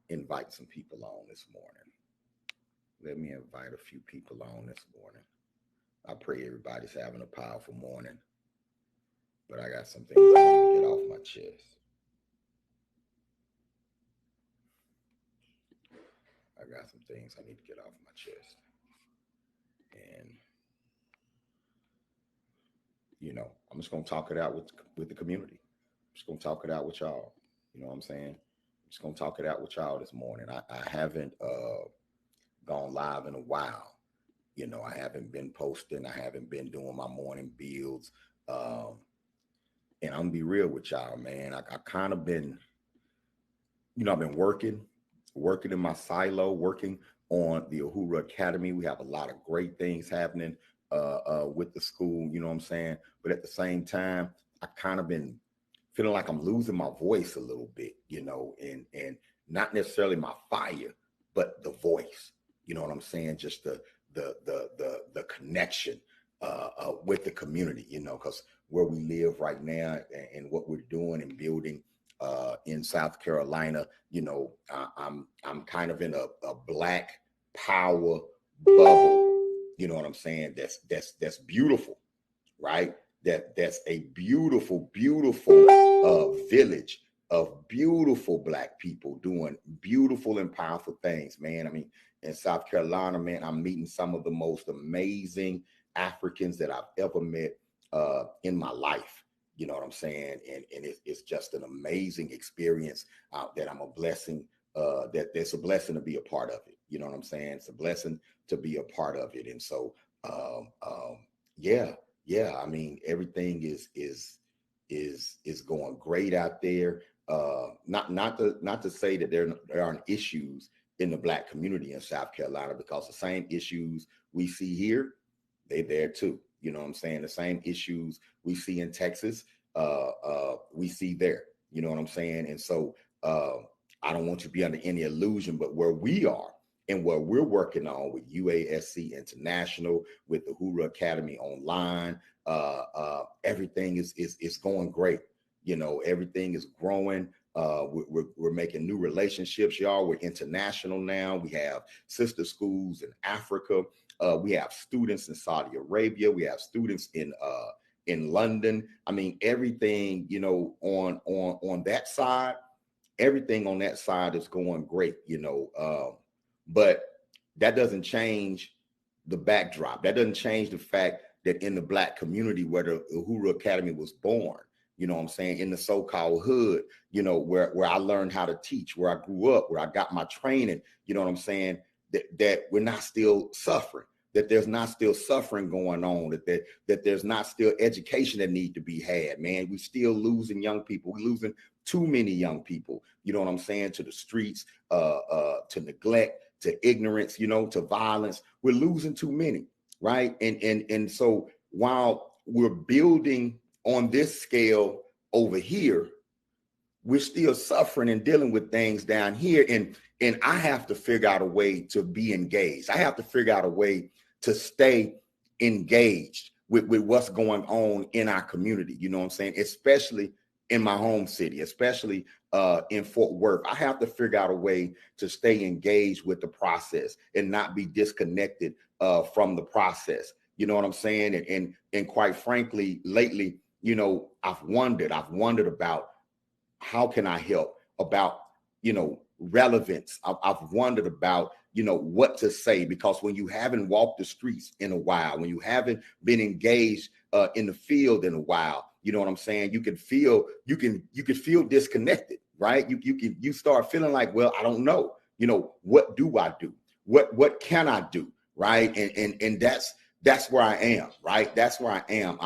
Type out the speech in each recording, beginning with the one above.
invite some people on this morning. Let me invite a few people on this morning. I pray everybody's having a powerful morning. But I got some things I want to get off my chest. I got some things I need to get off my chest. And, you know, I'm just going to talk it out with the community. I'm just going to talk it out with y'all. You know what I'm saying? I'm just going to talk it out with y'all this morning. I haven't gone live in a while. You know, I haven't been posting. I haven't been doing my morning builds. And I'm going to be real with y'all, man. I kind of been, you know, I've been working in my silo, working on the Uhuru Academy. We have a lot of great things happening with the school, you know what I'm saying? But at the same time, I kind of been feeling like I'm losing my voice a little bit, you know, and not necessarily my fire, but the voice, you know what I'm saying? Just the connection with the community, you know, because where we live right now and what we're doing and building in South Carolina, you know, I'm kind of in a Black power bubble, you know what I'm saying? That's beautiful, right? That's a beautiful village of beautiful Black people doing beautiful and powerful things, man. I mean, in South Carolina, man, I'm meeting some of the most amazing Africans that I've ever met in my life. You know what I'm saying? And it's just an amazing experience that I'm a blessing, that's a blessing to be a part of it. You know what I'm saying? It's a blessing to be a part of it. And so, yeah, I mean, everything is going great out there. Not to say that there aren't issues in the Black community in South Carolina, because the same issues we see here, they're there too. You know what I'm saying? The same issues we see in Texas, we see there. You know what I'm saying? And so I don't want you to be under any illusion, but where we are and where we're working on with UASC International, with the Uhuru Academy online, everything is going great. You know, everything is growing. We're making new relationships, y'all. We're international now. We have sister schools in Africa. We have students in Saudi Arabia. We have students in London. I mean, everything, you know, on that side, everything on that side is going great, you know. But that doesn't change the backdrop. That doesn't change the fact that in the Black community where the Uhuru Academy was born, you know what I'm saying, in the so-called hood, you know, where I learned how to teach, where I grew up, where I got my training, you know what I'm saying, that we're not still suffering, that there's not still suffering going on, that there's not still education that need to be had, man. We still losing young people. We're losing too many young people, you know what I'm saying, to the streets, to neglect, to ignorance, you know, to violence. We're losing too many, right? And so while we're building on this scale over here, we're still suffering and dealing with things down here. And I have to figure out a way to be engaged. I have to figure out a way to stay engaged with what's going on in our community. You know what I'm saying? Especially in my home city, especially in Fort Worth. I have to figure out a way to stay engaged with the process and not be disconnected from the process. You know what I'm saying? And quite frankly, lately, you know, I've wondered about how can I help, about, you know, relevance. I've wondered about, you know, what to say, because when you haven't walked the streets in a while, when you haven't been engaged in the field in a while, you know what I'm saying, you can feel disconnected, right? You start feeling like, well, I don't know, you know, what do I do? What can I do? Right. And that's where I am, right? That's where I am.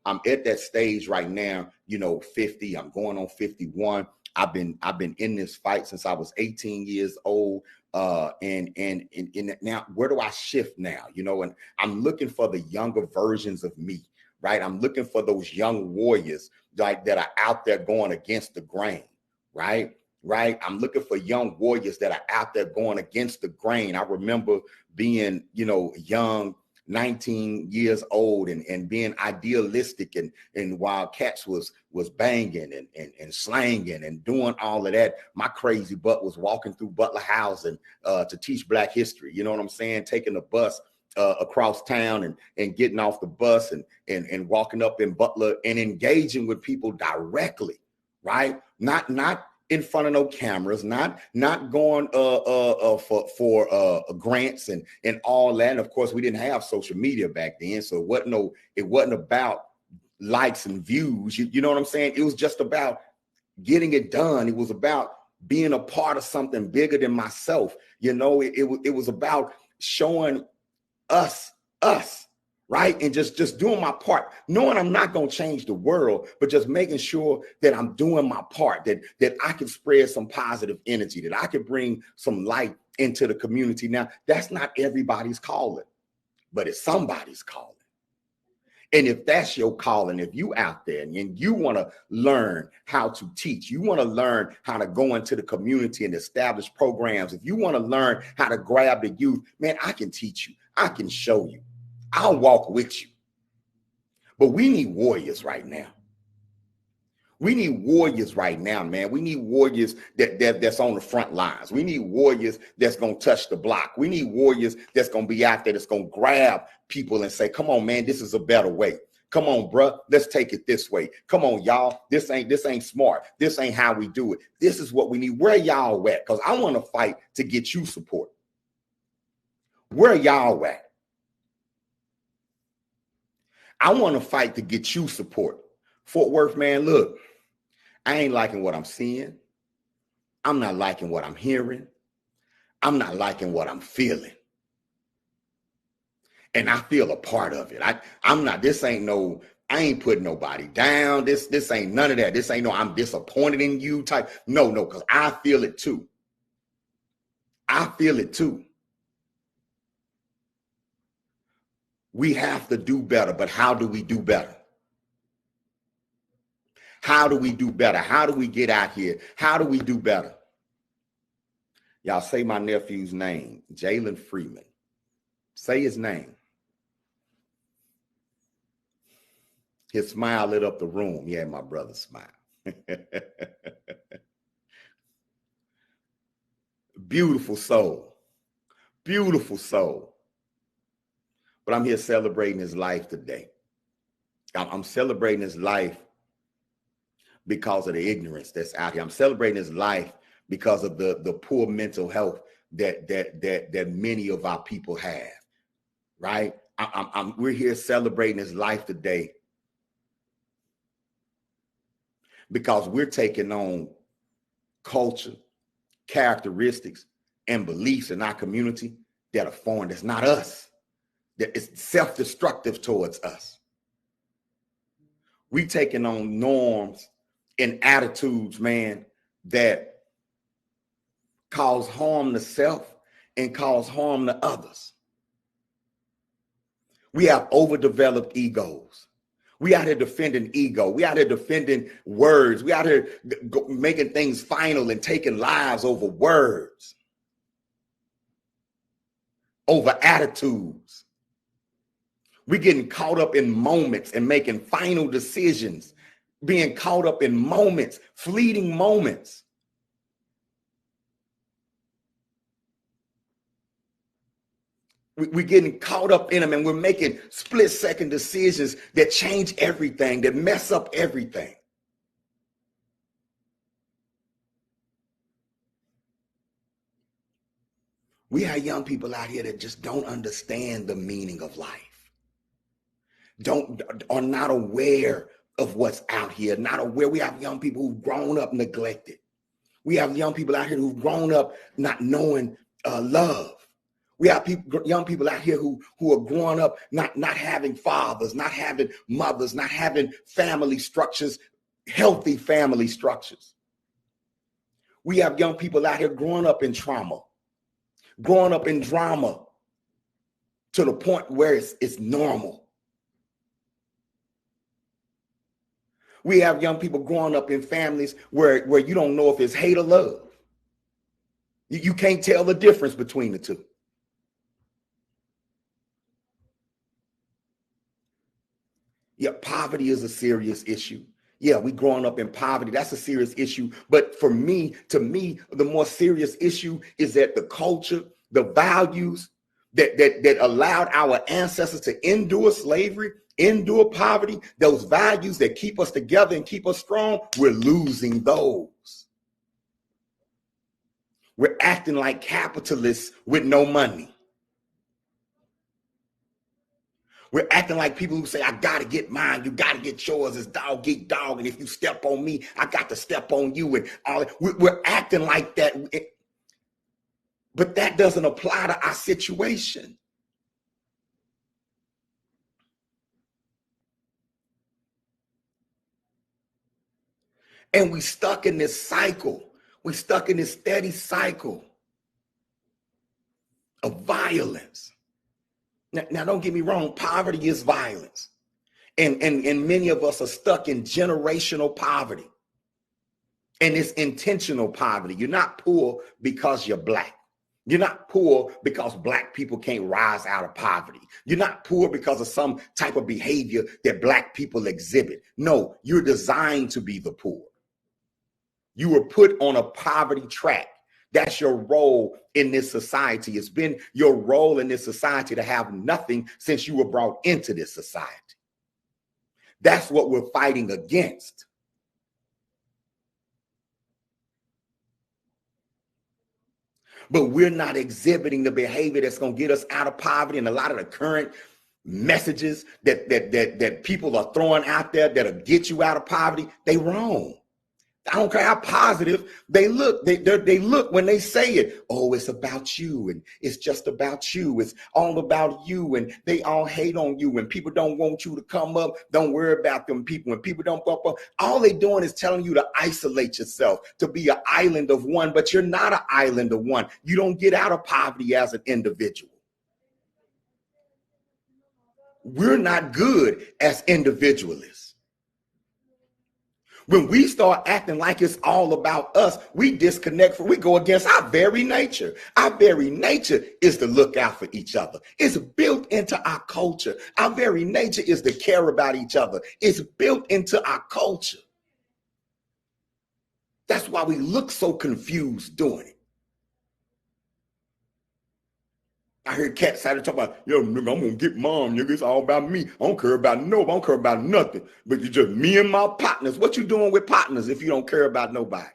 I'm at that stage right now, you know, 50, I'm going on 51. I've been in this fight since I was 18 years old. And now where do I shift now? You know, and I'm looking for the younger versions of me, right? I'm looking for those young warriors like that are out there going against the grain, right? Right. I'm looking for young warriors that are out there going against the grain. I remember being, you know, young 19 years old and being idealistic and while Cats was banging and slanging and doing all of that, my crazy butt was walking through Butler Housing to teach Black history. You know what I'm saying? Taking the bus across town and getting off the bus and walking up in Butler and engaging with people directly, right? Not in front of no cameras, not going for grants and all that. And of course, we didn't have social media back then, so it wasn't about likes and views. You know what I'm saying? It was just about getting it done. It was about being a part of something bigger than myself. You know, it was about showing us, right? And just doing my part, knowing I'm not going to change the world, but just making sure that I'm doing my part, that I can spread some positive energy, that I can bring some light into the community. Now, that's not everybody's calling, but it's somebody's calling. And if that's your calling, if you out there and you want to learn how to teach, you want to learn how to go into the community and establish programs, if you want to learn how to grab the youth, man, I can teach you. I can show you. I'll walk with you. But we need warriors right now. We need warriors right now, man. We need warriors that's on the front lines. We need warriors that's going to touch the block. We need warriors that's going to be out there, that's going to grab people and say, come on, man, this is a better way. Come on, bruh, let's take it this way. Come on, y'all. This ain't smart. This ain't how we do it. This is what we need. Where y'all at? Because I want to fight to get you support. Where y'all at? I want to fight to get you support. Fort Worth, man, look, I ain't liking what I'm seeing. I'm not liking what I'm hearing. I'm not liking what I'm feeling. And I feel a part of it. I ain't putting nobody down. This ain't none of that. This ain't no, I'm disappointed in you type. No, because I feel it too. I feel it too. We have to do better, but how do we do better? How do we do better? How do we get out here? How do we do better? Y'all say my nephew's name, Jalen Freeman. Say his name. His smile lit up the room. Yeah, my brother's smile. Beautiful soul. Beautiful soul. But I'm here celebrating his life today. I'm celebrating his life because of the ignorance that's out here. I'm celebrating his life because of the poor mental health that many of our people have, right? We're here celebrating his life today because we're taking on culture, characteristics, and beliefs in our community that are foreign. That's not us. That is self-destructive towards us. We taking on norms and attitudes, man, that cause harm to self and cause harm to others. We have overdeveloped egos. We out here defending ego. We out here defending words. We out here making things final and taking lives over words, over attitudes. We're getting caught up in moments and making final decisions, being caught up in moments, fleeting moments. We're getting caught up in them and we're making split-second decisions that change everything, that mess up everything. We have young people out here that just don't understand the meaning of life. Are not aware of what's out here, not aware. We have young people who've grown up neglected. We have young people out here who've grown up not knowing love. We have young people out here who are growing up not having fathers, not having mothers, not having family structures, healthy family structures. We have young people out here growing up in trauma, growing up in drama to the point where it's normal. We have young people growing up in families where you don't know if it's hate or love. You can't tell the difference between the two. Yeah, poverty is a serious issue. Yeah, we growing up in poverty, that's a serious issue. But to me, the more serious issue is that the culture, the values that allowed our ancestors to endure slavery, endure poverty, those values that keep us together and keep us strong, we're losing those. We're acting like capitalists with no money. We're acting like people who say, I got to get mine. You got to get yours. It's dog eat dog. And if you step on me, I got to step on you. And all. We're acting like that. But that doesn't apply to our situation. And we stuck in this cycle. We're stuck in this steady cycle of violence. Now, don't get me wrong. Poverty is violence. And many of us are stuck in generational poverty. And it's intentional poverty. You're not poor because you're Black. You're not poor because Black people can't rise out of poverty. You're not poor because of some type of behavior that Black people exhibit. No, you're designed to be the poor. You were put on a poverty track. That's your role in this society. It's been your role in this society to have nothing since you were brought into this society. That's what we're fighting against. But we're not exhibiting the behavior that's going to get us out of poverty. And a lot of the current messages that people are throwing out there that'll get you out of poverty, they wrong. I don't care how positive they look. They look when they say it. Oh, it's about you, and it's just about you. It's all about you, and they all hate on you. When people don't want you to come up, don't worry about them people. When people don't pop up, all they doing is telling you to isolate yourself, to be an island of one. But you're not an island of one. You don't get out of poverty as an individual. We're not good as individualists. When we start acting like it's all about us, we disconnect we go against our very nature. Our very nature is to look out for each other. It's built into our culture. Our very nature is to care about each other. It's built into our culture. That's why we look so confused doing it. I heard cats out there talking about, yo, nigga, I'm gonna get mom, nigga. It's all about me. I don't care about nobody. I don't care about nothing. But it's just me and my partners. What you doing with partners if you don't care about nobody?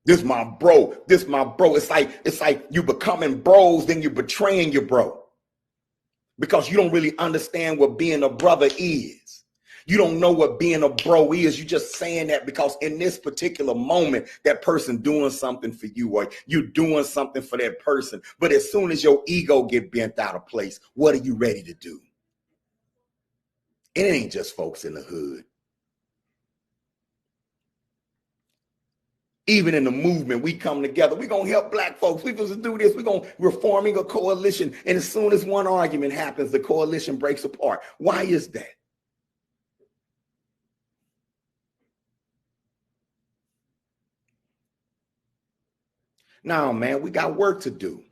This my bro. This my bro. It's like you becoming bros, then you betraying your bro. Because you don't really understand what being a brother is. You don't know what being a bro is. You're just saying that because in this particular moment, that person doing something for you, or you doing something for that person. But as soon as your ego get bent out of place, what are you ready to do? It ain't just folks in the hood. Even in the movement, we come together. We're going to help Black folks. We're supposed to do this. We're forming a coalition. And as soon as one argument happens, the coalition breaks apart. Why is that? No, man, we got work to do.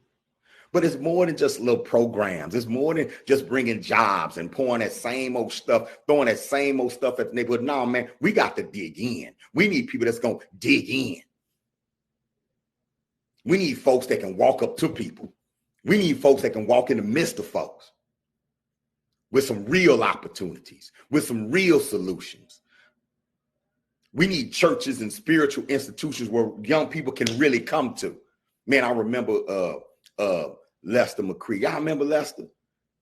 But it's more than just little programs. It's more than just bringing jobs and pouring that same old stuff, throwing that same old stuff at the neighborhood. No, man, we got to dig in. We need people that's going to dig in. We need folks that can walk up to people. We need folks that can walk in the midst of folks with some real opportunities, with some real solutions. We need churches and spiritual institutions where young people can really come to. Man, I remember Lester McCree. Y'all remember Lester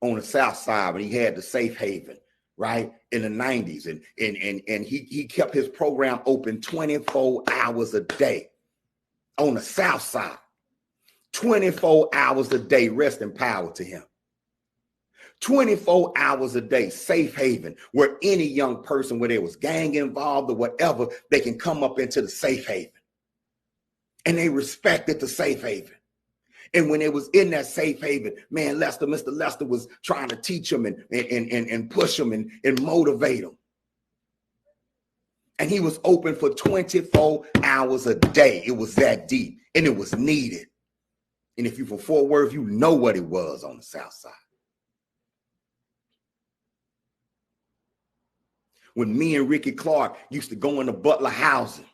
on the South Side when he had the Safe Haven, right, in the 90s. And he kept his program open 24 hours a day on the South Side. 24 hours a day, rest in power to him. 24 hours a day, Safe Haven, where any young person, where there was gang involved or whatever, they can come up into the Safe Haven. And they respected the Safe Haven. And when it was in that Safe Haven, man, Mr. Lester was trying to teach them and push them and motivate them. And he was open for 24 hours a day. It was that deep, and it was needed. And if you're from Fort Worth, you know what it was on the South Side. when me and Ricky Clark used to go into Butler housing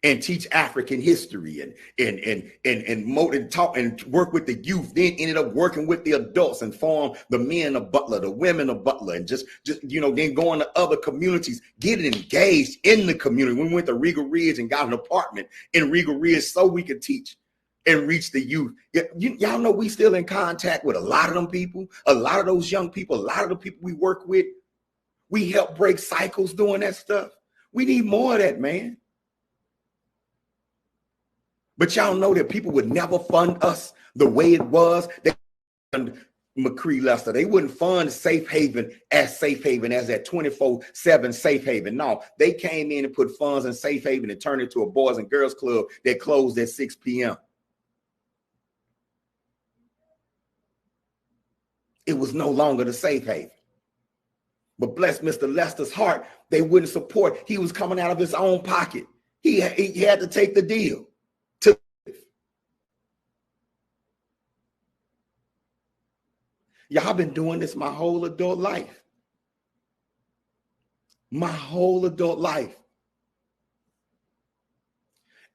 and teach African history and talk and work with the youth, then ended up working with the adults and form the men of Butler, the women of Butler, and just then going to other communities, getting engaged in the community. We went to Regal Ridge and got an apartment in Regal Ridge so we could teach and reach the youth. Y'all know we still in contact with a lot of them people, a lot of those young people, a lot of the people we work with. We help break cycles doing that stuff. We need more of that, man. But y'all know that people would never fund us the way it was. They fund McCree Lester. They wouldn't fund Safe Haven as that 24/7 Safe Haven. No, they came in and put funds in Safe Haven and turned it to a Boys and Girls Club that closed at 6 p.m. It was no longer the Safe Haven. But bless Mr. Lester's heart, they wouldn't support. He was coming out of his own pocket. He had to take the deal. Y'all been doing this my whole adult life. My whole adult life.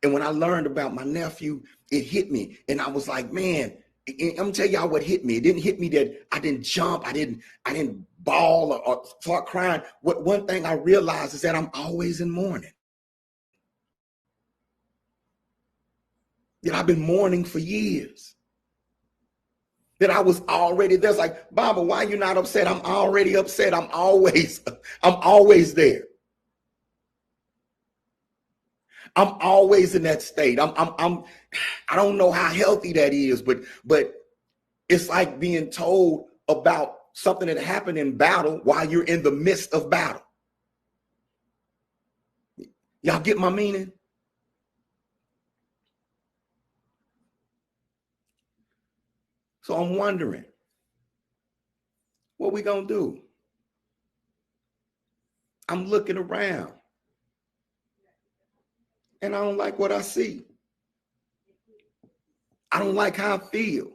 And when I learned about my nephew, it hit me. And I was like, man, I'm gonna tell y'all what hit me. It didn't hit me that I didn't jump, I didn't bawl or start crying. One thing I realized is that I'm always in mourning. That I've been mourning for years. That I was already there's like, Baba, why are you not upset? I'm already upset. I'm always there. I'm always in that state. I don't know how healthy that is, but it's like being told about something that happened in battle while you're in the midst of battle. Y'all get my meaning? So I'm wondering, what we gonna do? I'm looking around and I don't like what I see. I don't like how I feel.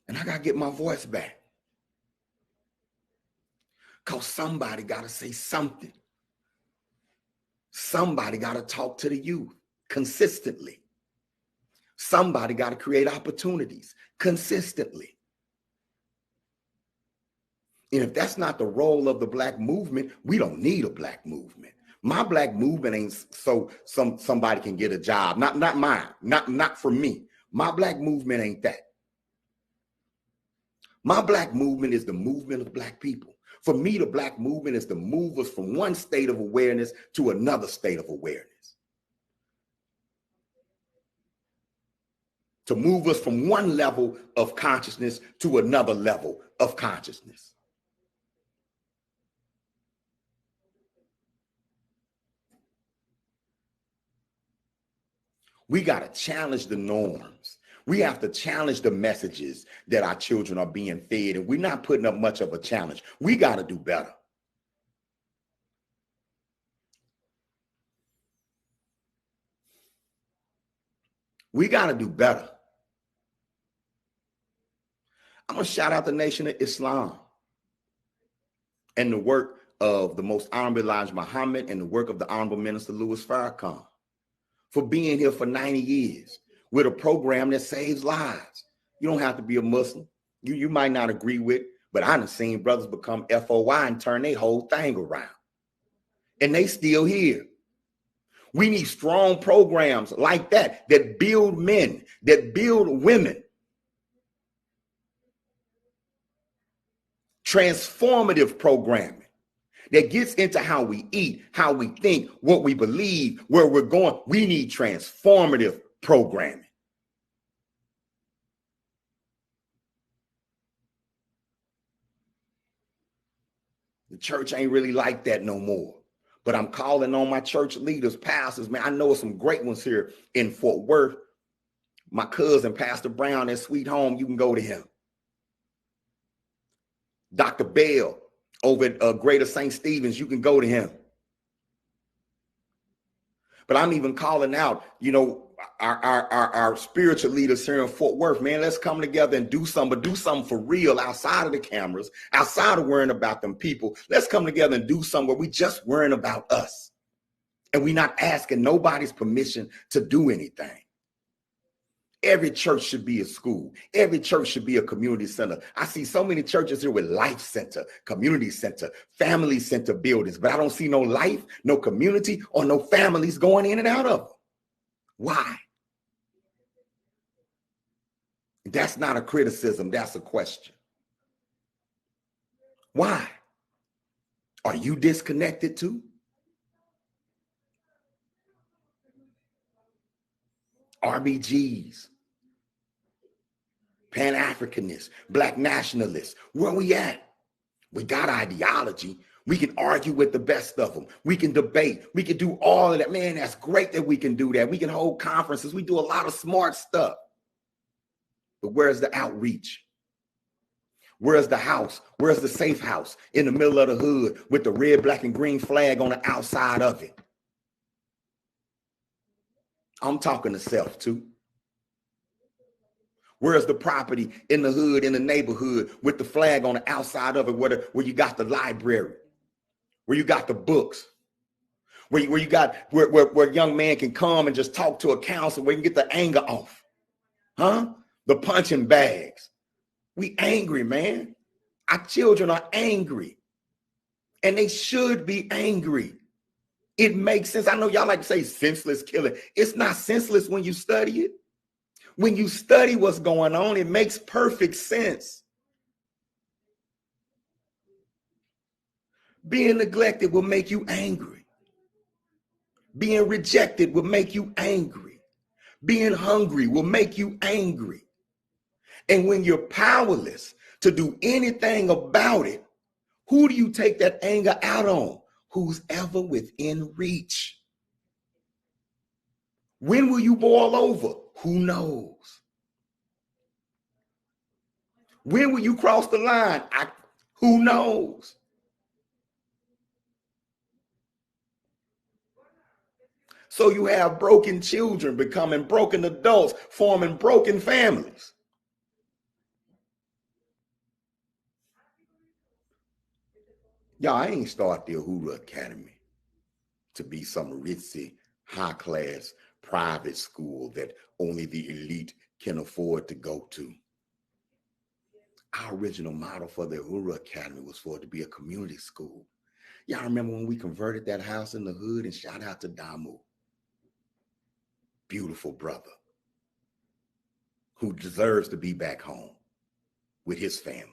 And I gotta get my voice back. Because somebody gotta say something. Somebody gotta talk to the youth consistently. Somebody gotta create opportunities consistently. And if that's not the role of the Black movement, we don't need a Black movement. My Black movement ain't so somebody can get a job. Not mine. Not for me. My Black movement ain't that. My Black movement is the movement of Black people. For me, the Black movement is to move us from one state of awareness to another state of awareness. To move us from one level of consciousness to another level of consciousness. We got to challenge the norms. We have to challenge the messages that our children are being fed, and we're not putting up much of a challenge. We got to do better. We got to do better. I'm going to shout out the Nation of Islam and the work of the Most Honorable Elijah Muhammad and the work of the Honorable Minister Louis Farrakhan for being here for 90 years with a program that saves lives. You don't have to be a Muslim. You might not agree with, but I done seen brothers become FOI and turn their whole thing around. And they still here. We need strong programs like that build men, that build women. Transformative programming that gets into how we eat, how we think, what we believe, where we're going. We need transformative programming. The church ain't really like that no more. But I'm calling on my church leaders, pastors, man. I know some great ones here in Fort Worth. My cousin, Pastor Brown at Sweet Home, you can go to him. Dr. Bell over at Greater St. Stephen's, you can go to him. But I'm even calling out, our spiritual leaders here in Fort Worth, man, let's come together and do something, but do something for real outside of the cameras, outside of worrying about them people. Let's come together and do something where we just worrying about us. And we're not asking nobody's permission to do anything. Every church should be a school. Every church should be a community center. I see so many churches here with life center, community center, family center buildings, but I don't see no life, no community, or no families going in and out of them. Why? That's not a criticism. That's a question. Why? Are you disconnected too? RBGs, Pan-Africanists, Black nationalists, where we at? We got ideology. We can argue with the best of them. We can debate. We can do all of that. Man, that's great that we can do that. We can hold conferences. We do a lot of smart stuff. But where's the outreach? Where's the house? Where's the safe house in the middle of the hood with the red, black, and green flag on the outside of it? I'm talking to self too. Where's the property in the hood, in the neighborhood with the flag on the outside of it, where you got the library, where you got the books, where you got where young man can come and just talk to a counselor, where you can get the anger off? Huh? The punching bags. We angry, man. Our children are angry. And they should be angry. It makes sense. I know y'all like to say senseless killing. It's not senseless when you study it. When you study what's going on, it makes perfect sense. Being neglected will make you angry. Being rejected will make you angry. Being hungry will make you angry. And when you're powerless to do anything about it, who do you take that anger out on? Who's ever within reach. When will you boil over? Who knows? When will you cross the line? Who knows? So you have broken children becoming broken adults, forming broken families. Y'all, I ain't start the Uhuru Academy to be some ritzy, high-class private school that only the elite can afford to go to. Our original model for the Uhuru Academy was for it to be a community school. Y'all remember when we converted that house in the hood? And shout out to Damu. Beautiful brother who deserves to be back home with his family.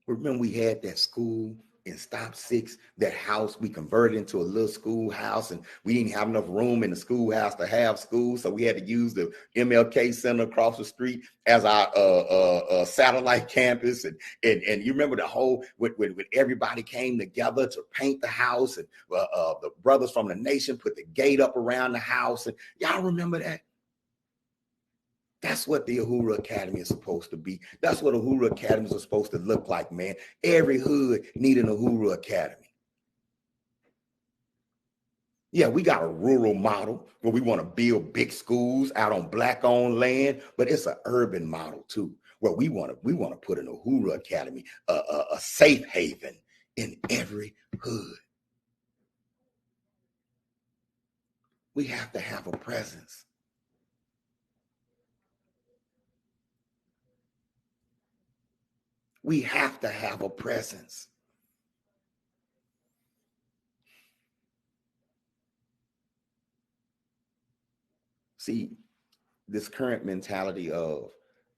Remember we had that school in Stop 6, that house we converted into a little schoolhouse, and we didn't have enough room in the schoolhouse to have school, so we had to use the MLK Center across the street as our satellite campus. And you remember the whole, when everybody came together to paint the house, and the brothers from the nation put the gate up around the house, and y'all remember that? That's what the Uhuru Academy is supposed to be. That's what Uhuru Academies are supposed to look like, man. Every hood need an Uhuru Academy. Yeah, we got a rural model where we want to build big schools out on Black-owned land, but it's an urban model too, where we want to put an Uhuru Academy, a safe haven in every hood. We have to have a presence. We have to have a presence. See, this current mentality of,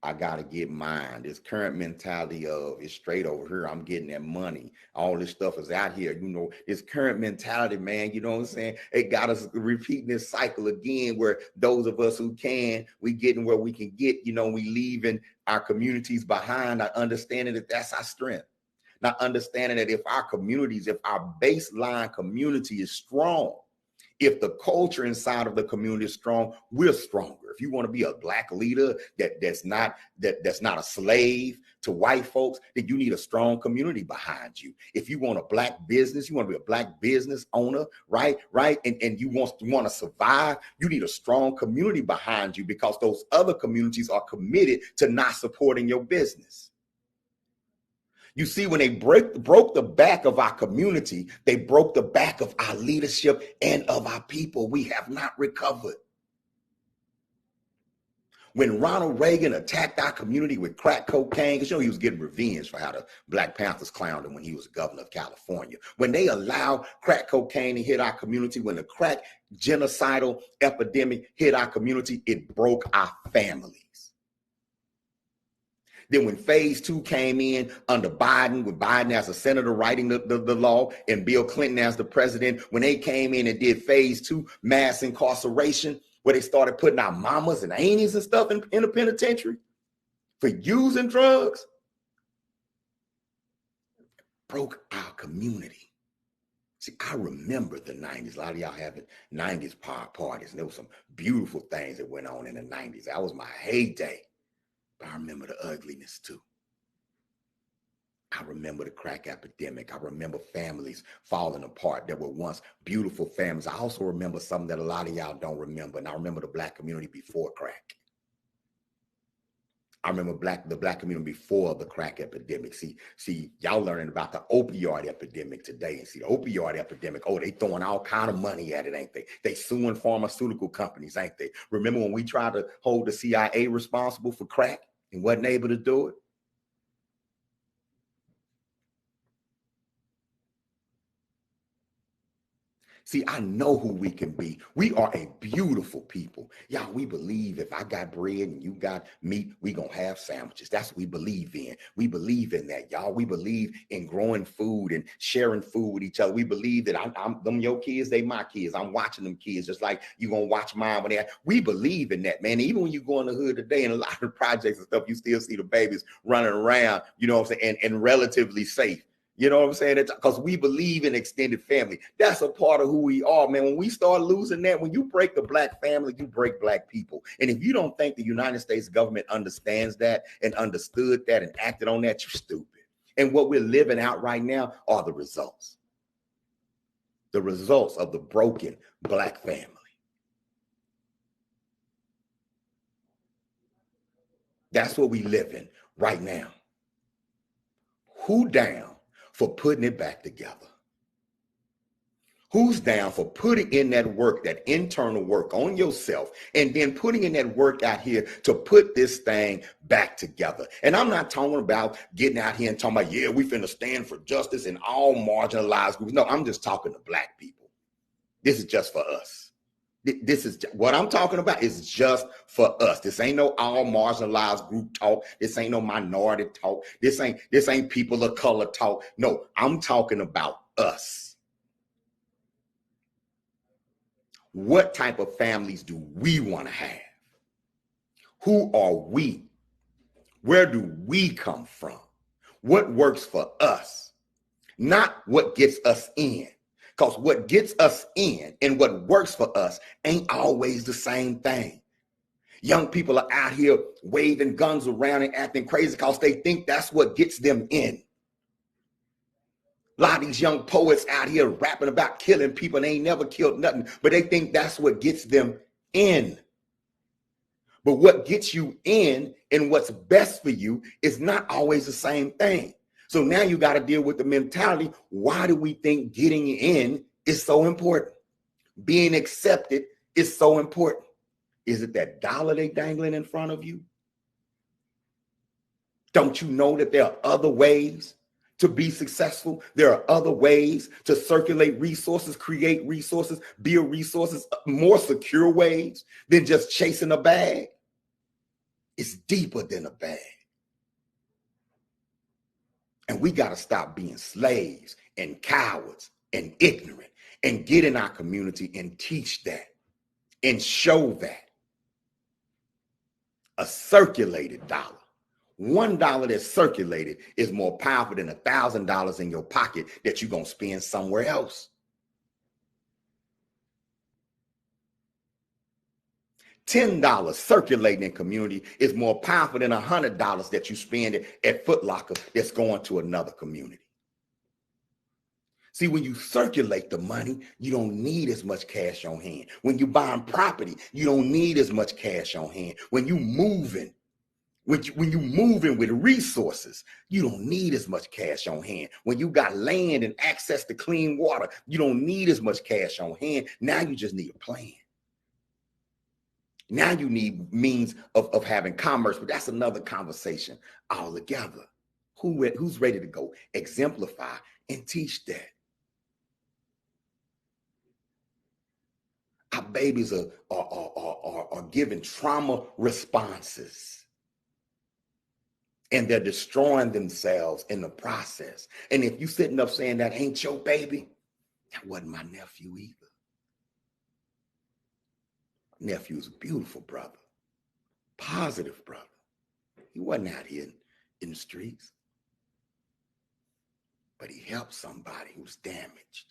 I got to get mine. This current mentality of, it's straight over here. I'm getting that money. All this stuff is out here. You know, this current mentality, man, you know what I'm saying? It got us repeating this cycle again, where those of us who can, we getting where we can get, you know, we leaving our communities behind, not understanding that that's our strength. Not understanding that if our communities, if our baseline community is strong, If the culture inside of the community is strong, we're stronger. If you want to be a black leader that's not a slave to white folks, then you need a strong community behind you. If you want a black business, you want to be a black business owner, right? And you want to survive, you need a strong community behind you, because those other communities are committed to not supporting your business. You see, when they broke the back of our community, they broke the back of our leadership and of our people. We have not recovered. When Ronald Reagan attacked our community with crack cocaine, because he was getting revenge for how the Black Panthers clowned him when he was governor of California. When they allowed crack cocaine to hit our community, when the crack genocidal epidemic hit our community, it broke our families. Then when phase 2 came in under Biden, with Biden as a senator writing the law and Bill Clinton as the president, when they came in and did phase 2 mass incarceration, where they started putting our mamas and aunties and stuff in the penitentiary for using drugs, broke our community. See, I remember the 90s. A lot of y'all having 90s parties, and there were some beautiful things that went on in the 90s. That was my heyday. But I remember the ugliness too. I remember the crack epidemic. I remember families falling apart. There were once beautiful families. I also remember something that a lot of y'all don't remember. And I remember the black community before crack. I remember the black community before the crack epidemic. See, y'all learning about the opioid epidemic today. And see, the opioid epidemic, they throwing all kind of money at it, ain't they? They suing pharmaceutical companies, ain't they? Remember when we tried to hold the CIA responsible for crack and wasn't able to do it? See, I know who we can be. We are a beautiful people. Y'all, we believe if I got bread and you got meat, we gonna have sandwiches. That's what we believe in. We believe in that, y'all. We believe in growing food and sharing food with each other. We believe that I'm them your kids, they my kids. I'm watching them kids just like you gonna watch mine when we believe in that, man. Even when you go in the hood today and a lot of projects and stuff, you still see the babies running around, you know what I'm saying, and relatively safe. You know what I'm saying? Because we believe in extended family. That's a part of who we are, man. When we start losing that, when you break the black family, you break black people. And if you don't think the United States government understands that and understood that and acted on that, you're stupid. And what we're living out right now are the results. The results of the broken black family. That's what we live in right now. Who down for putting it back together? Who's down for putting in that work, that internal work on yourself, and then putting in that work out here to put this thing back together? And I'm not talking about getting out here and talking about, yeah, we finna stand for justice in all marginalized groups. No, I'm just talking to black people. This is just for us. This is what I'm talking about is just for us. This ain't no all marginalized group talk. This ain't no minority talk. This ain't people of color talk. No, I'm talking about us. What type of families do we want to have? Who are we? Where do we come from? What works for us? Not what gets us in. Because what gets us in and what works for us ain't always the same thing. Young people are out here waving guns around and acting crazy because they think that's what gets them in. A lot of these young poets out here rapping about killing people and they ain't never killed nothing, but they think that's what gets them in. But what gets you in and what's best for you is not always the same thing. So now you got to deal with the mentality. Why do we think getting in is so important? Being accepted is so important. Is it that dollar they dangling in front of you? Don't you know that there are other ways to be successful? There are other ways to circulate resources, create resources, build resources, more secure ways than just chasing a bag. It's deeper than a bag. And we got to stop being slaves and cowards and ignorant and get in our community and teach that and show that. A circulated dollar, $1 that's circulated is more powerful than $1,000 in your pocket that you're going to spend somewhere else. $10 circulating in community is more powerful than $100 that you spend at Foot Locker that's going to another community. See, when you circulate the money, you don't need as much cash on hand. When you're buying property, you don't need as much cash on hand. When you moving, when you moving with resources, you don't need as much cash on hand. When you got land and access to clean water, you don't need as much cash on hand. Now you just need a plan. Now you need means of having commerce, but that's another conversation altogether. Who's ready to go exemplify and teach that? Our babies are given trauma responses, and they're destroying themselves in the process. And if you sitting up saying that ain't your baby, that wasn't my nephew either. Nephew was a beautiful brother, positive brother. He wasn't out here in the streets, but he helped somebody who was damaged.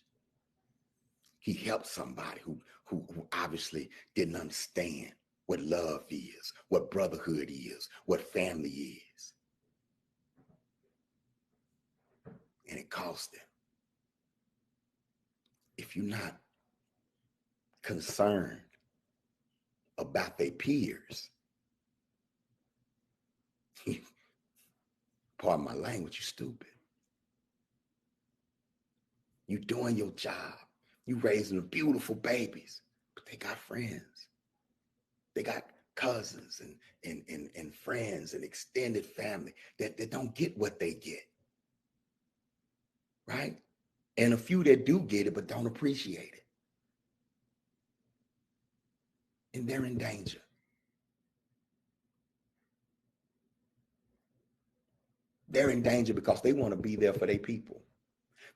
He helped somebody who obviously didn't understand what love is, what brotherhood is, what family is. And it cost them. If you're not concerned about their peers, pardon my language, you stupid. You doing your job. You raising the beautiful babies, but they got friends. They got cousins and friends and extended family that don't get what they get. Right? And a few that do get it, but don't appreciate it. And they're in danger. They're in danger because they want to be there for their people.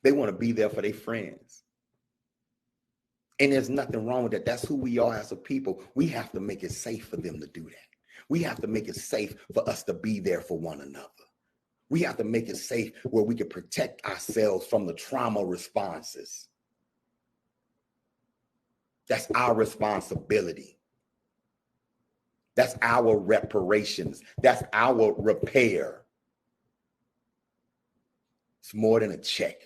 They want to be there for their friends. And there's nothing wrong with that. That's who we are as a people. We have to make it safe for them to do that. We have to make it safe for us to be there for one another. We have to make it safe where we can protect ourselves from the trauma responses. That's our responsibility. That's our reparations. That's our repair. It's more than a check.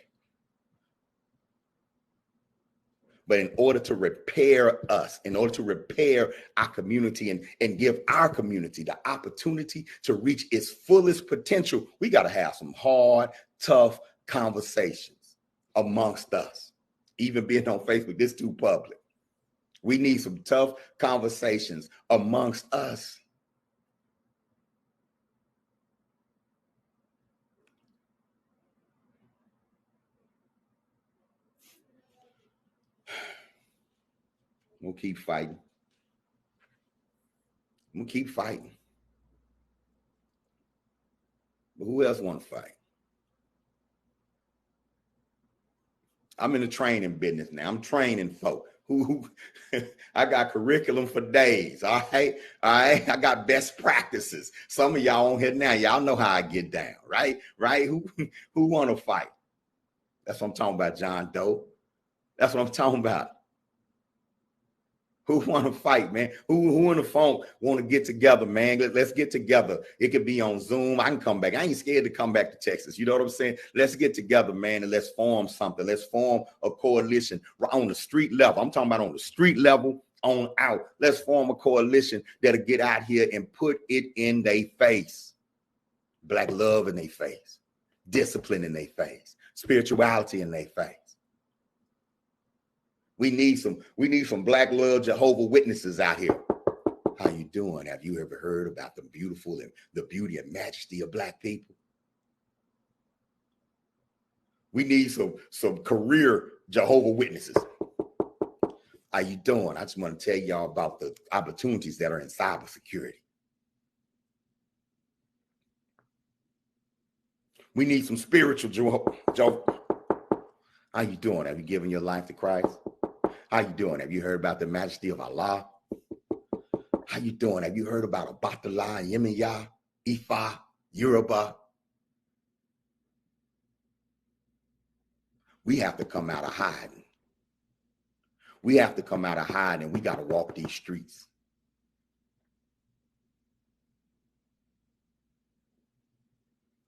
But in order to repair us, in order to repair our community and give our community the opportunity to reach its fullest potential, we got to have some hard, tough conversations amongst us. Even being on Facebook, this too public. We need some tough conversations amongst us. We'll keep fighting. We'll keep fighting. But who else want to fight? I'm in the training business now. I'm training folk. Who I got curriculum for days. All right. I got best practices. Some of y'all on here now, y'all know how I get down, right? Who want to fight? That's what I'm talking about, John Doe. That's what I'm talking about. Who want to fight, man? Who on the phone want to get together, man? Let's get together. It could be on Zoom. I can come back. I ain't scared to come back to Texas. You know what I'm saying? Let's get together, man, and let's form something. Let's form a coalition on the street level. I'm talking about on the street level on out. Let's form a coalition that'll get out here and put it in their face. Black love in their face. Discipline in their face. Spirituality in their face. We need some Black love Jehovah Witnesses out here. How you doing? Have you ever heard about the beautiful and the beauty and majesty of Black people? We need some career Jehovah Witnesses. How you doing? I just want to tell y'all about the opportunities that are in cybersecurity. We need some spiritual Jehovah. How you doing? Have you given your life to Christ? How you doing? Have you heard about the majesty of Allah? How you doing? Have you heard about Abatala, Yemaya, Ifa, Yoruba? We have to come out of hiding. We have to come out of hiding. We got to walk these streets.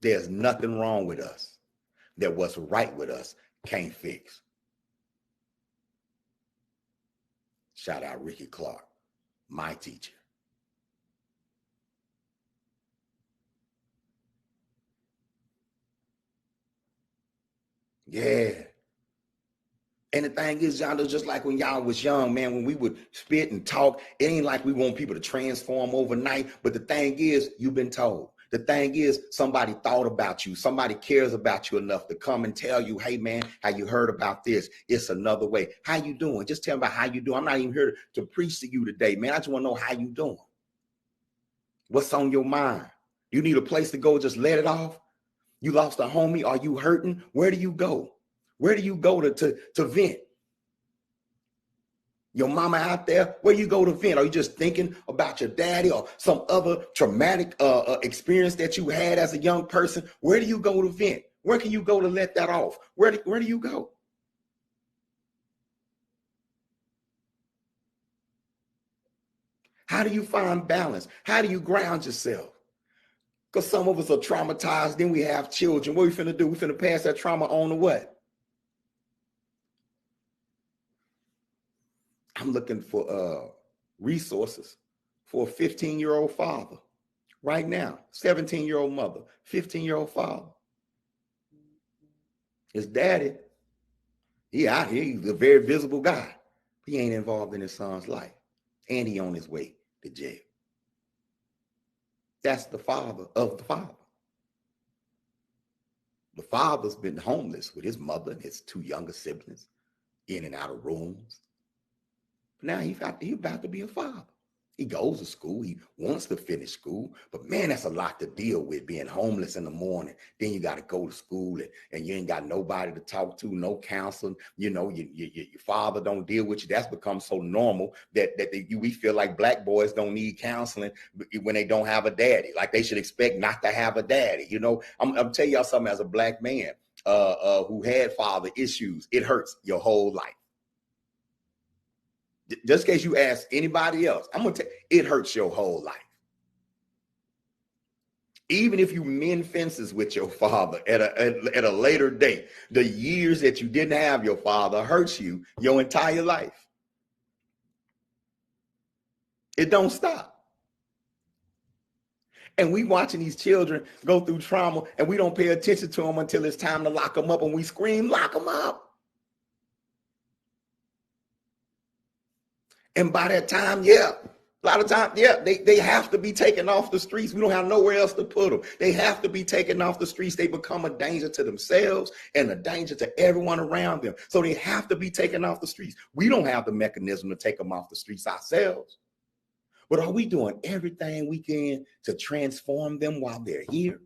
There's nothing wrong with us that what's right with us can't fix. Shout out Ricky Clark, my teacher. Yeah. And the thing is, y'all, just like when y'all was young, man, when we would spit and talk, it ain't like we want people to transform overnight. But the thing is, you've been told. The thing is, somebody thought about you. Somebody cares about you enough to come and tell you, hey, man, how you heard about this? It's another way. How you doing? Just tell me about how you doing. I'm not even here to preach to you today, man. I just want to know how you doing. What's on your mind? You need a place to go, just let it off. You lost a homie. Are you hurting? Where do you go? Where do you go to vent? Your mama out there, where you go to vent? Are you just thinking about your daddy or some other traumatic experience that you had as a young person? Where do you go to vent? Where can you go to let that off? Where do you go? How do you find balance? How do you ground yourself? Because some of us are traumatized. Then we have children. What we finna do? We finna pass that trauma on to what? I'm looking for resources for a 15-year-old father right now, 17-year-old mother, 15-year-old father. His daddy, he out here, he's a very visible guy. He ain't involved in his son's life. And he on his way to jail. That's the father of the father. The father's been homeless with his mother and his two younger siblings, in and out of rooms. Now he about to be a father. He goes to school. He wants to finish school. But man, that's a lot to deal with, being homeless in the morning. Then you got to go to school and you ain't got nobody to talk to, no counseling. You know, your father don't deal with you. That's become so normal that we feel like black boys don't need counseling when they don't have a daddy. Like they should expect not to have a daddy. You know, I'm telling y'all something, as a black man who had father issues, it hurts your whole life. Just in case you ask anybody else, I'm going to tell you, it hurts your whole life. Even if you mend fences with your father at a later date, the years that you didn't have your father hurts you your entire life. It don't stop. And we watching these children go through trauma, and we don't pay attention to them until it's time to lock them up, and we scream, lock them up. And by that time, a lot of times, they have to be taken off the streets. We don't have nowhere else to put them. They have to be taken off the streets. They become a danger to themselves and a danger to everyone around them. So they have to be taken off the streets. We don't have the mechanism to take them off the streets ourselves. But are we doing everything we can to transform them while they're here?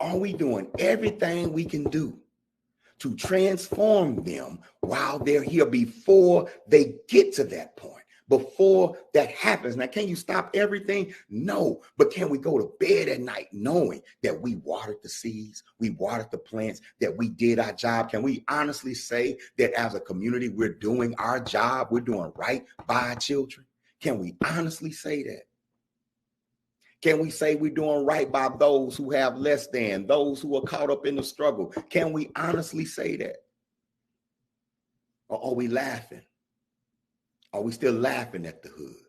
Are we doing everything we can do to transform them while they're here before they get to that point, before that happens? Now, can you stop everything? No, but can we go to bed at night knowing that we watered the seeds, we watered the plants, that we did our job? Can we honestly say that as a community, we're doing our job, we're doing right by our children? Can we honestly say that? Can we say we're doing right by those who have less than, those who are caught up in the struggle? Can we honestly say that? Or are we laughing? Are we still laughing at the hood?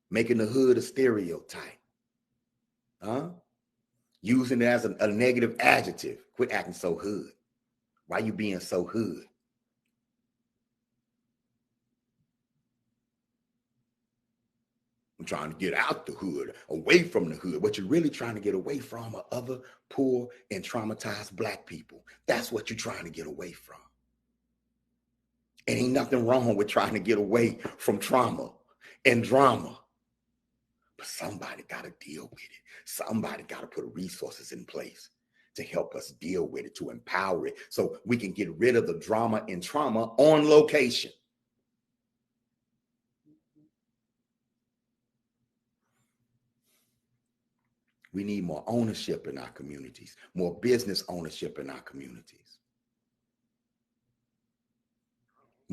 Making the hood a stereotype? Huh? Using it as a negative adjective. Quit acting so hood. Why you being so hood? I'm trying to get out the hood, away from the hood. What you're really trying to get away from are other poor and traumatized black people. That's what you're trying to get away from. And ain't nothing wrong with trying to get away from trauma and drama. But somebody got to deal with it. Somebody got to put resources in place to help us deal with it, to empower it, so we can get rid of the drama and trauma on location. We need more ownership in our communities, more business ownership in our communities,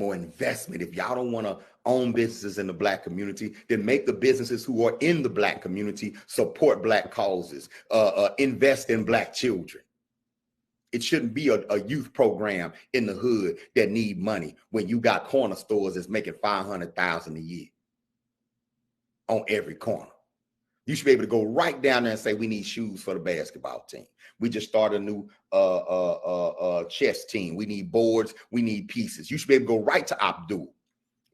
more investment. If y'all don't want to own businesses in the Black community, then make the businesses who are in the Black community support Black causes, invest in Black children. It shouldn't be a youth program in the hood that need money when you got corner stores that's making $500,000 a year on every corner. You should be able to go right down there and say, we need shoes for the basketball team. We just started a new chess team. We need boards. We need pieces. You should be able to go right to Abdul.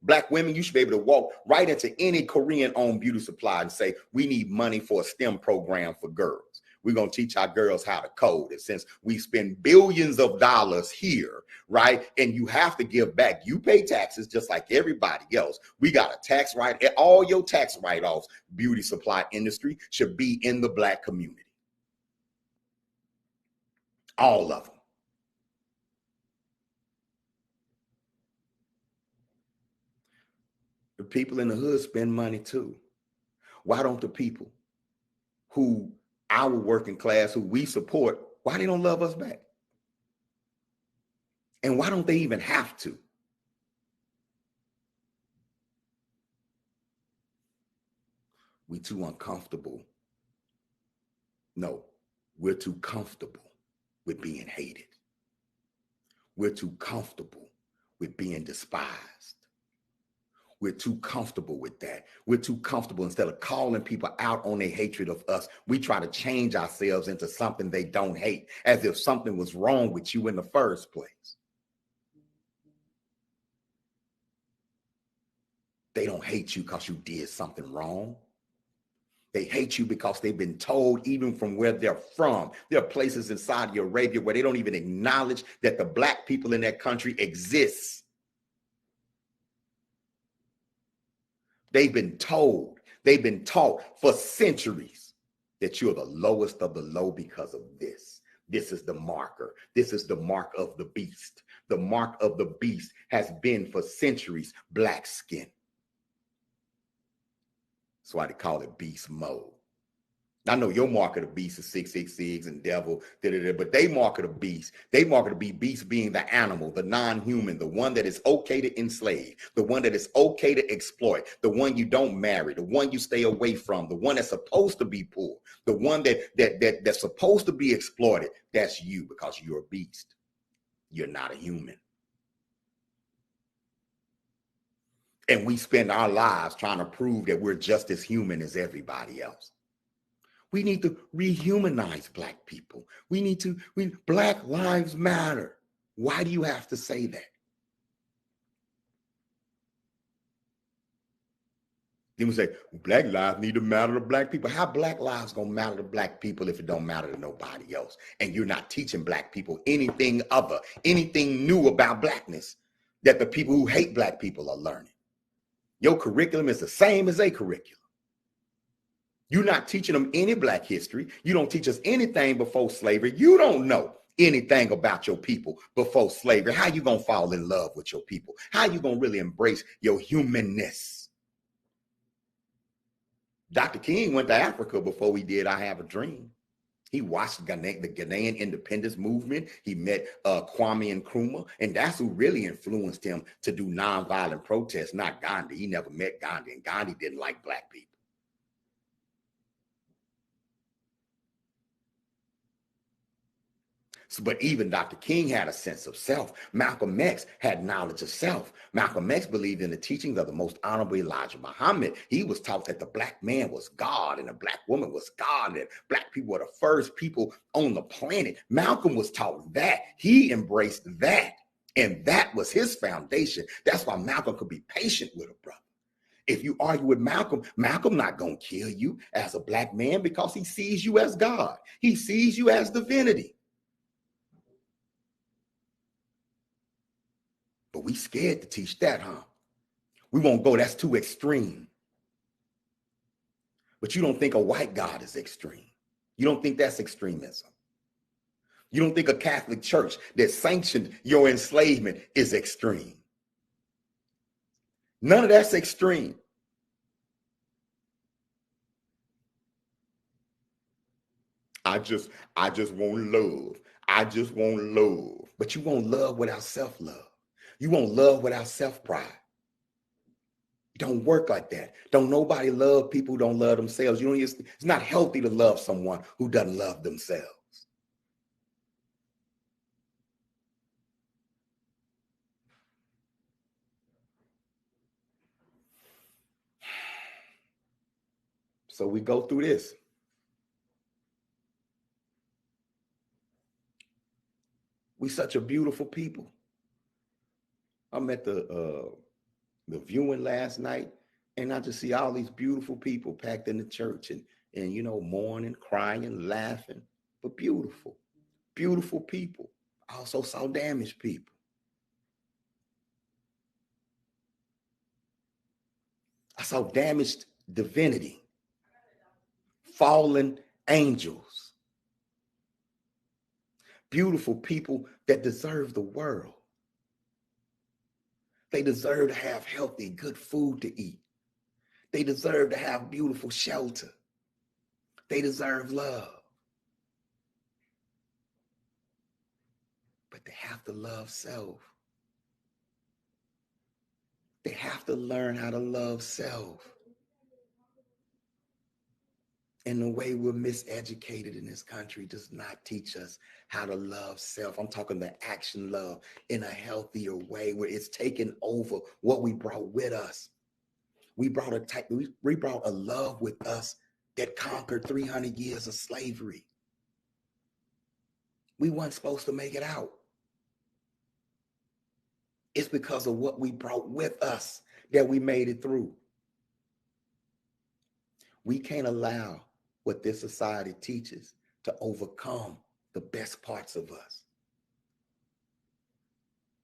Black women, you should be able to walk right into any Korean-owned beauty supply and say, we need money for a STEM program for girls. We're going to teach our girls how to code. And since we spend billions of dollars here, right, and you have to give back, you pay taxes just like everybody else. We got a tax write. All your tax write-offs, beauty supply industry, should be in the Black community. All of them. The people in the hood spend money too. Why don't the people who our working class, who we support, why they don't love us back? And why don't they even have to? We too uncomfortable. No, we're too comfortable with being hated. We're too comfortable with being despised. We're too comfortable with that. We're too comfortable. Instead of calling people out on their hatred of us, we try to change ourselves into something they don't hate, as if something was wrong with you in the first place. They don't hate you because you did something wrong. They hate you because they've been told, even from where they're from, there are places in Saudi Arabia where they don't even acknowledge that the Black people in that country exist. They've been told, they've been taught for centuries that you're the lowest of the low because of this. This is the marker. This is the mark of the beast. The mark of the beast has been for centuries Black skin. That's why they call it beast mode. I know your mark of the beast is 666 and devil, but they mark of the beast. They mark of the beast being the animal, the non-human, the one that is okay to enslave, the one that is okay to exploit, the one you don't marry, the one you stay away from, the one that's supposed to be poor, the one that's supposed to be exploited. That's you, because you're a beast. You're not a human. And we spend our lives trying to prove that we're just as human as everybody else. We need to rehumanize Black people. Black lives matter. Why do you have to say that? Then we say, Black lives need to matter to Black people. How Black lives gonna matter to Black people if it don't matter to nobody else? And you're not teaching Black people anything new about Blackness that the people who hate Black people are learning. Your curriculum is the same as a curriculum. You're not teaching them any Black history. You don't teach us anything before slavery. You don't know anything about your people before slavery. How you gonna fall in love with your people? How you gonna really embrace your humanness? Dr. King went to Africa before he did I Have a Dream. He watched the Ghanaian independence movement. He met Kwame Nkrumah, and that's who really influenced him to do nonviolent protests, not Gandhi. He never met Gandhi, and Gandhi didn't like Black people. So, but even Dr. King had a sense of self. Malcolm X had knowledge of self. Malcolm X believed in the teachings of the most honorable Elijah Muhammad. He was taught that the Black man was God and the Black woman was God, and that Black people were the first people on the planet. Malcolm was taught that. He embraced that, and that was his foundation. That's why Malcolm could be patient with a brother. If you argue with Malcolm, Malcolm not going to kill you as a Black man because he sees you as God. He sees you as divinity. But we scared to teach that, huh? We won't go, that's too extreme. But you don't think a white God is extreme. You don't think that's extremism. You don't think a Catholic church that sanctioned your enslavement is extreme. None of that's extreme. I just want love. I just want love. But you won't love without self-love. You want love without self-pride. It don't work like that. Don't nobody love people who don't love themselves. You know, it's not healthy to love someone who doesn't love themselves. So we go through this. We such a beautiful people. I'm at the viewing last night, and I just see all these beautiful people packed in the church, and you know, mourning, crying, laughing, but beautiful, beautiful people. I also saw damaged people. I saw damaged divinity, fallen angels, beautiful people that deserve the world. They deserve to have healthy, good food to eat. They deserve to have beautiful shelter. They deserve love. But they have to love self. They have to learn how to love self. And the way we're miseducated in this country does not teach us how to love self. I'm talking the action love in a healthier way where it's taken over what we brought with us. We brought we brought a love with us that conquered 300 years of slavery. We weren't supposed to make it out. It's because of what we brought with us that we made it through. We can't allow what this society teaches to overcome the best parts of us.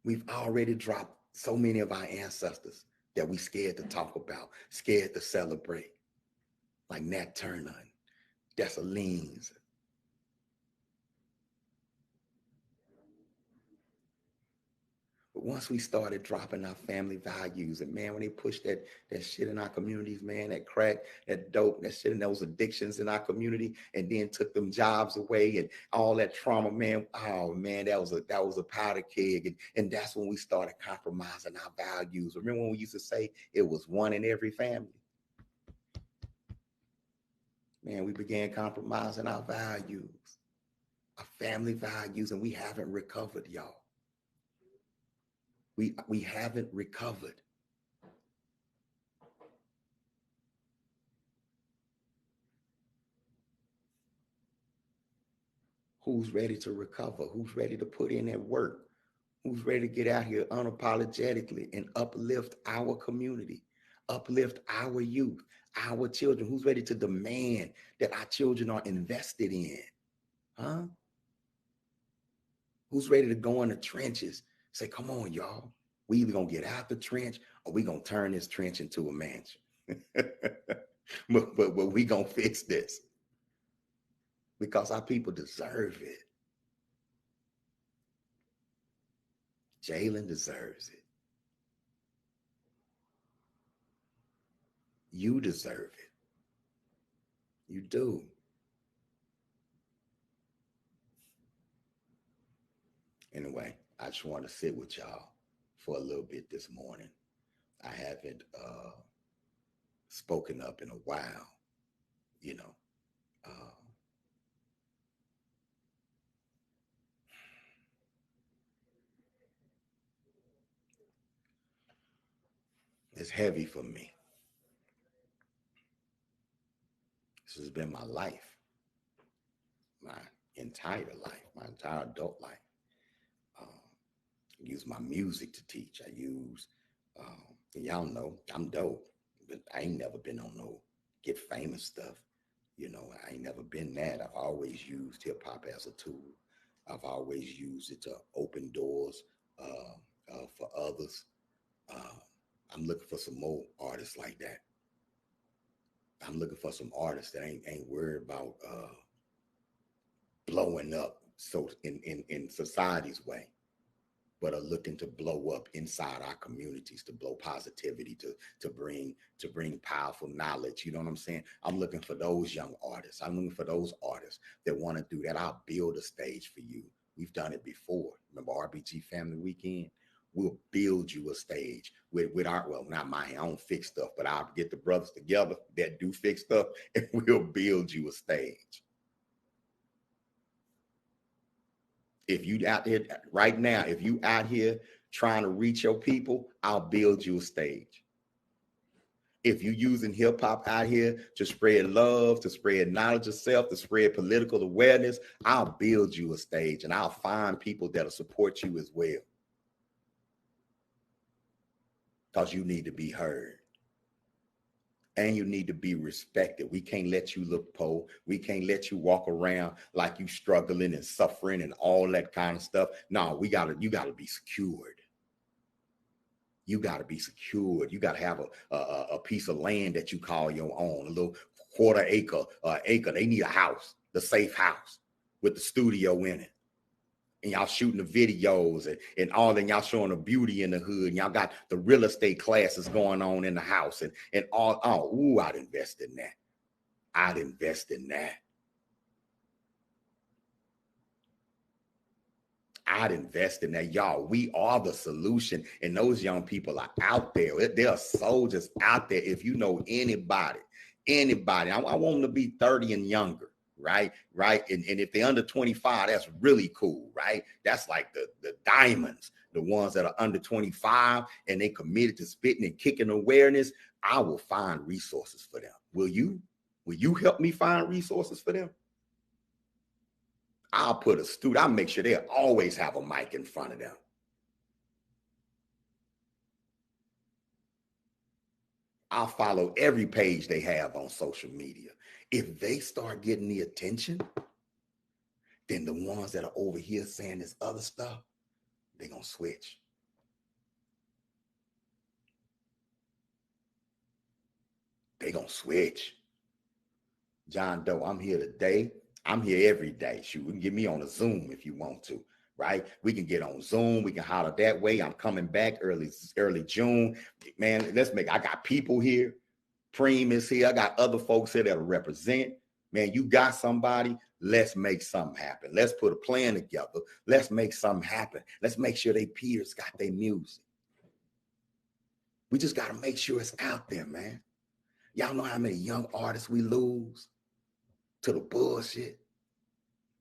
We've already dropped so many of our ancestors that we scared to talk about, scared to celebrate, like Nat Turner and Dessalines. But once we started dropping our family values, and man, when they pushed that shit in our communities, man, that crack, that dope, that shit, and those addictions in our community, and then took them jobs away and all that trauma, man. Oh man, that was a powder keg, and that's when we started compromising our values. Remember when we used to say it was one in every family? Man, we began compromising our values, our family values, and we haven't recovered, y'all. We haven't recovered. Who's ready to recover? Who's ready to put in that work? Who's ready to get out here unapologetically and uplift our community, uplift our youth, our children? Who's ready to demand that our children are invested in? Huh? Who's ready to go in the trenches? Say, come on, y'all. We either gonna get out the trench or we gonna turn this trench into a mansion. but we gonna fix this because our people deserve it. Jalen deserves it. You deserve it. You do. Anyway, I just want to sit with y'all for a little bit this morning. I haven't spoken up in a while, you know. Uh, it's heavy for me. This has been my life, my entire life, my entire adult life. I use my music to teach. I use, y'all know, I'm dope, but I ain't never been on no get famous stuff. You know, I ain't never been that. I've always used hip hop as a tool. I've always used it to open doors for others. Uh, I'm looking for some more artists like that. I'm looking for some artists that ain't worried about blowing up so in society's way, but are looking to blow up inside our communities, to blow positivity, to bring powerful knowledge. You know what I'm saying? I'm looking for those young artists. I'm looking for those artists that want to do that. I'll build a stage for you. We've done it before. Remember RBG Family Weekend? we'll build you a stage with our, well, not mine, I don't fix stuff, but I'll get the brothers together that do fix stuff, and we'll build you a stage. If you out here right now, if you out here trying to reach your people, I'll build you a stage. If you're using hip hop out here to spread love, to spread knowledge of self, to spread political awareness, I'll build you a stage, and I'll find people that'll support you as well. Because you need to be heard. And you need to be respected. We can't let you look poor. We can't let you walk around like you struggling and suffering and all that kind of stuff. No, you gotta be secured. You gotta be secured. You gotta have a piece of land that you call your own, a little quarter acre, acre. They need a house, the safe house with the studio in it. And y'all shooting the videos and all, and y'all showing the beauty in the hood. And y'all got the real estate classes going on in the house and all. Oh, ooh, I'd invest in that. I'd invest in that. I'd invest in that. Y'all, we are the solution. And those young people are out there. There are soldiers out there. If you know anybody, I want them to be 30 and younger. Right. And if they're under 25, that's really cool. Right. That's like the diamonds, the ones that are under 25 and they committed to spitting and kicking awareness. I will find resources for them. Will you help me find resources for them? I'll put a student, I'll make sure they'll always have a mic in front of them. I'll follow every page they have on social media. If they start getting the attention, then the ones that are over here saying this other stuff, they're going to switch. They're going to switch. John Doe, I'm here today. I'm here every day. Shoot, you can get me on a Zoom if you want to, right? We can get on Zoom. We can holler that way. I'm coming back early June. Man, I got people here. Preem is here. I got other folks here that'll represent. Man, you got somebody. Let's make something happen. Let's put a plan together. Let's make something happen. Let's make sure they peers got their music. We just got to make sure it's out there, man. Y'all know how many young artists we lose to the bullshit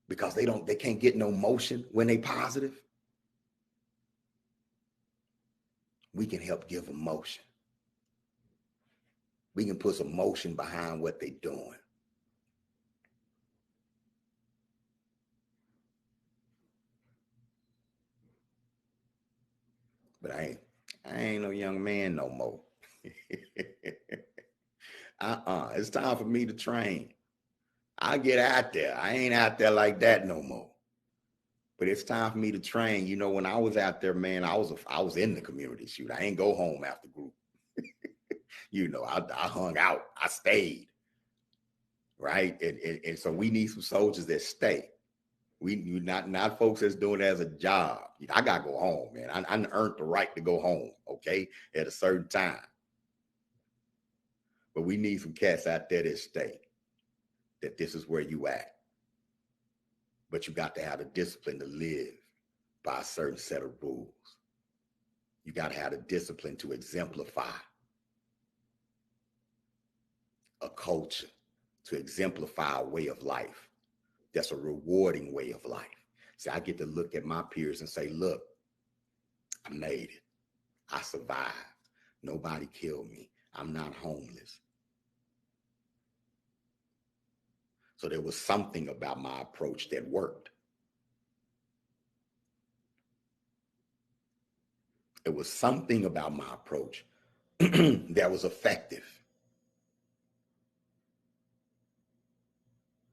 because they can't get no motion when they positive. We can help give them motion. We can put some motion behind what they're doing. But I ain't no young man no more. It's time for me to train. I get out there. I ain't out there like that no more. But it's time for me to train. You know, when I was out there, man, I was in the community. Shoot, I ain't go home after group. You know, I hung out. I stayed. Right. And so we need some soldiers that stay. We not folks that's doing it as a job. I gotta go home, man. I earned the right to go home, okay, at a certain time. But we need some cats out there that stay. That this is where you at. But you got to have the discipline to live by a certain set of rules. You got to have the discipline to exemplify a culture, to exemplify a way of life. That's a rewarding way of life. See, I get to look at my peers and say, look, I made it. I survived. Nobody killed me. I'm not homeless. So there was something about my approach that worked. It was something about my approach that was effective.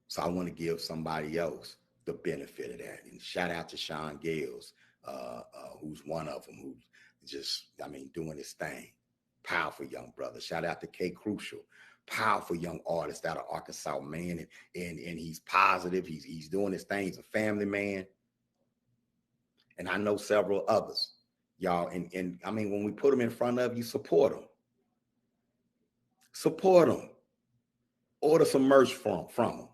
So I want to give somebody else the benefit of that. And shout out to Sean Gales, who's one of them, who's just, doing his thing. Powerful young brother. Shout out to K Crucial. Powerful young artist out of Arkansas, man. And he's positive. He's doing his thing. He's a family man. And I know several others, y'all. And when we put them in front of you, support them. Support them. Order some merch from them.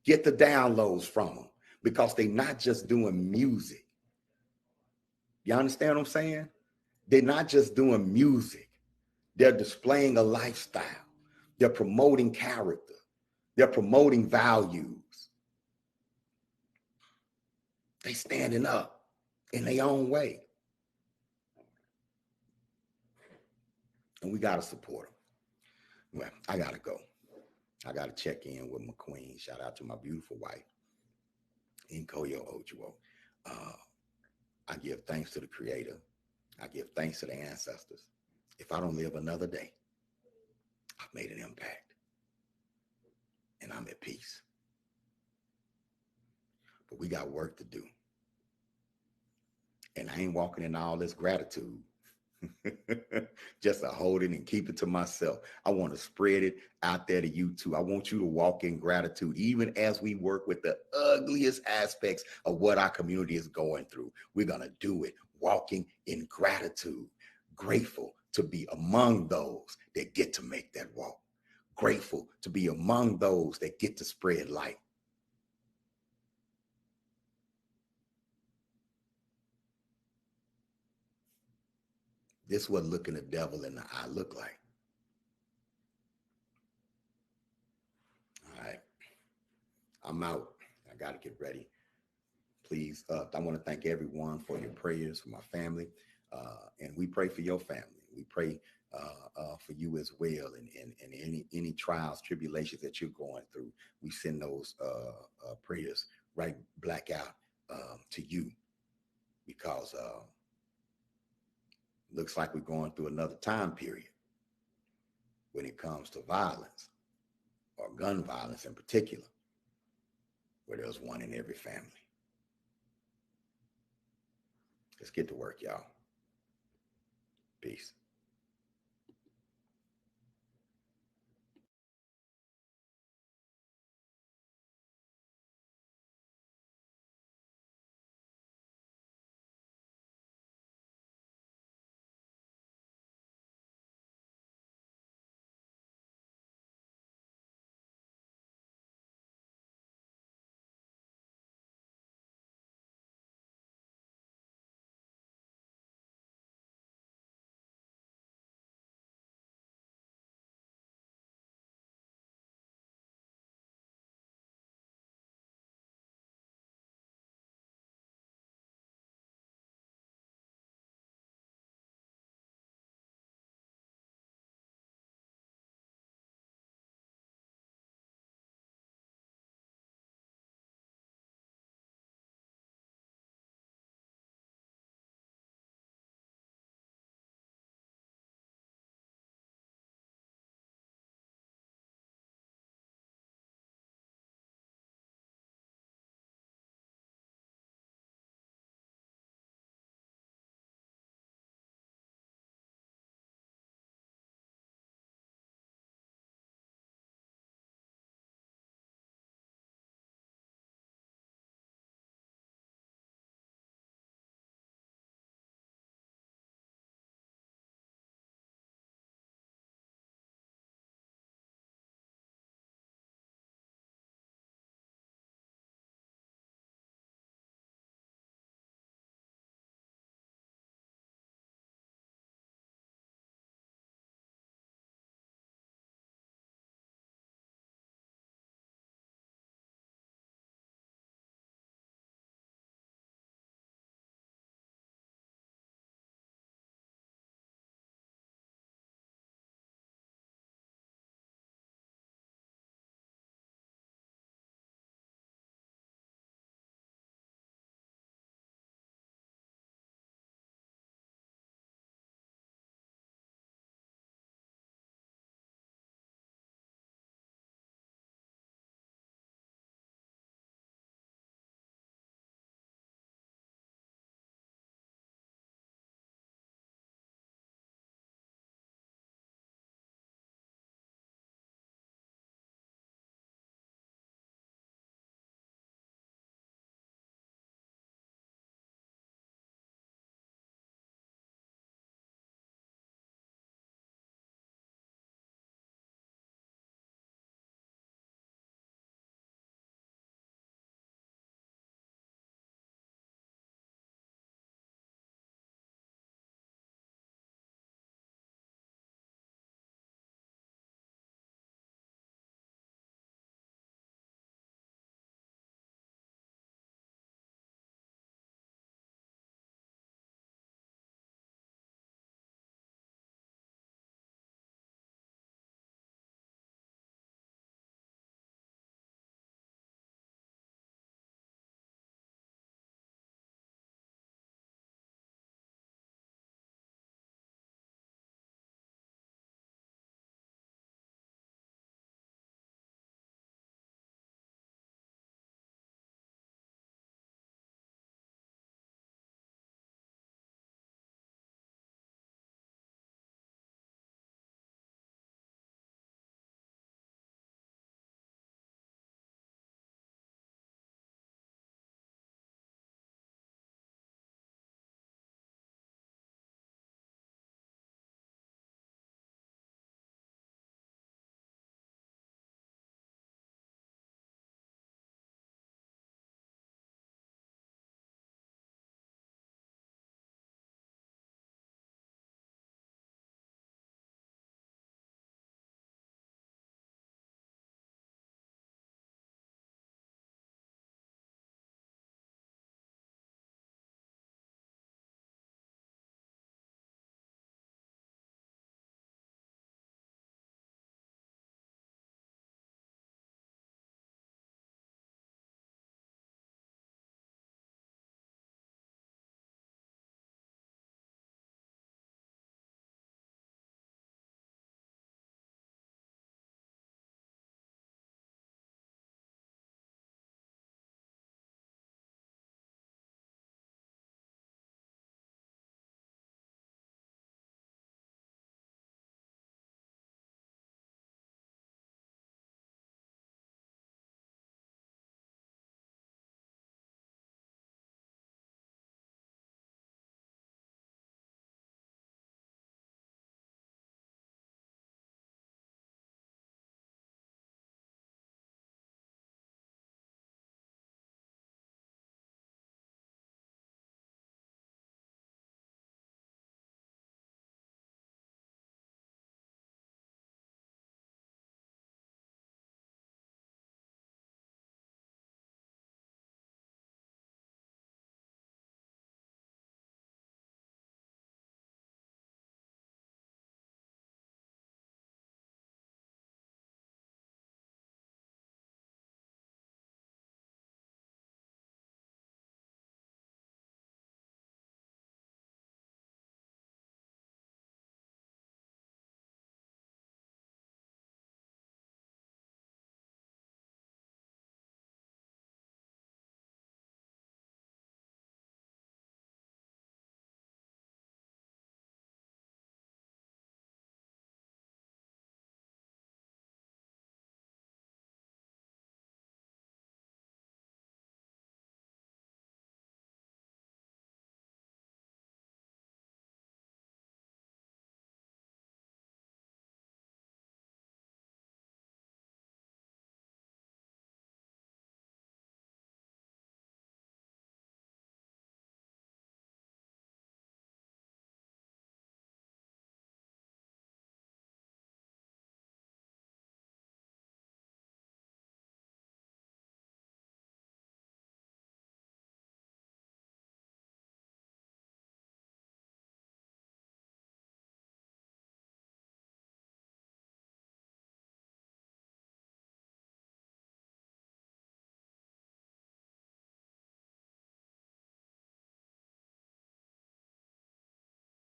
Get the downloads from them, because they're not just doing music. You understand what I'm saying? They're not just doing music. They're displaying a lifestyle. They're promoting character. They're promoting values. They standing up in their own way. And we got to support them. Well, I got to go. I got to check in with my queen. Shout out to my beautiful wife, Nkoyo Ojuo. I give thanks to the Creator. I give thanks to the ancestors. If I don't live another day, I've made an impact. And I'm at peace. But we got work to do. And I ain't walking in all this gratitude just to hold it and keep it to myself. I want to spread it out there to you too. I want you to walk in gratitude, even as we work with the ugliest aspects of what our community is going through. We're going to do it walking in gratitude, grateful to be among those that get to make that walk, grateful to be among those that get to spread light. This is what looking the devil in the eye look like. All right. I'm out. I got to get ready. Please, I want to thank everyone for your prayers, for my family. And we pray for your family. We pray for you as well. And any trials, tribulations that you're going through, we send those prayers right back out to you, because looks like we're going through another time period when it comes to violence, or gun violence in particular, where there's one in every family. Let's get to work, y'all. Peace.